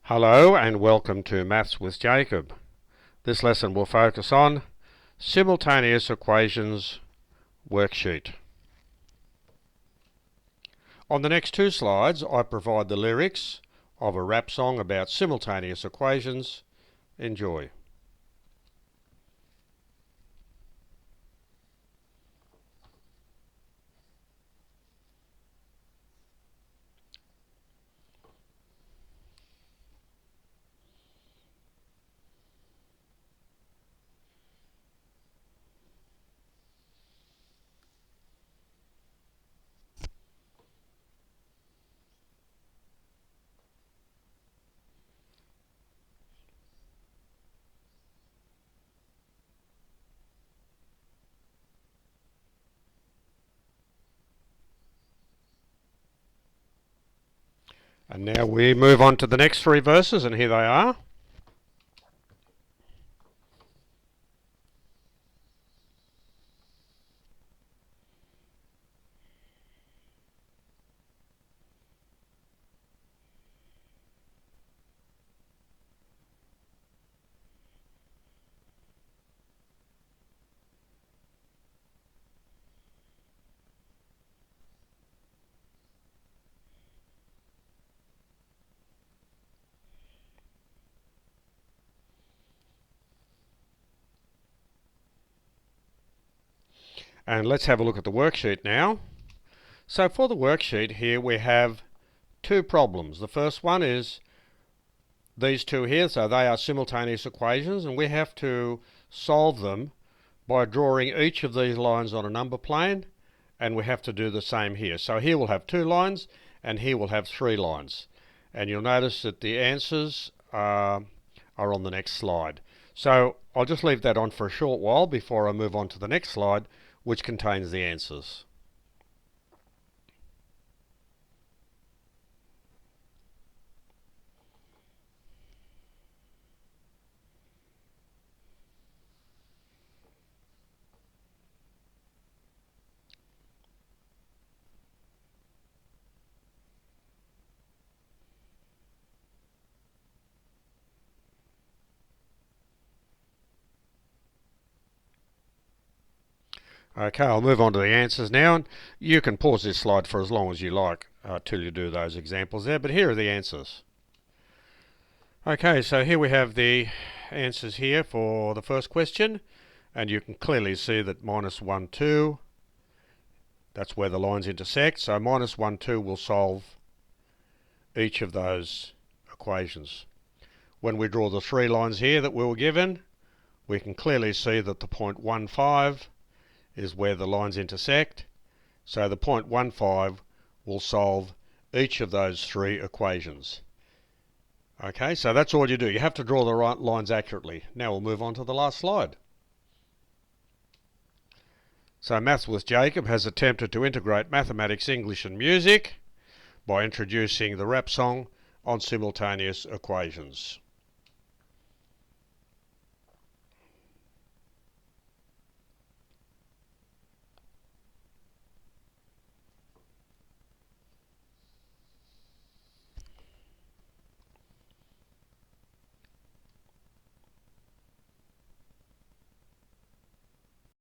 Hello and welcome to Maths with Jacob. This lesson will focus on Simultaneous Equations worksheet. On the next two slides I provide the lyrics of a rap song about simultaneous equations. Enjoy. And now we move on to the next three verses, and here they are. And let's have a look at the worksheet now. So for the worksheet here we have two problems. The first one is these two here, so they are simultaneous equations, and we have to solve them by drawing each of these lines on a number plane, and we have to do the same here. So here we'll have two lines and here we'll have three lines, and you'll notice that the answers are on the next slide. So I'll just leave that on for a short while before I move on to the next slide, which contains the answers. Okay, I'll move on to the answers now, and you can pause this slide for as long as you like till you do those examples there, but here are the answers. Okay, so here we have the answers here for the first question, and you can clearly see that minus 1, 2, that's where the lines intersect, so minus 1, 2 will solve each of those equations. When we draw the three lines here that we were given, we can clearly see that the point 1, 5 is where the lines intersect, so the point 1, 5 will solve each of those three equations. Okay, so that's all you do. You have to draw the right lines accurately. Now we'll move on to the last slide. So Maths with Jacob has attempted to integrate mathematics, English and music by introducing the rap song on simultaneous equations.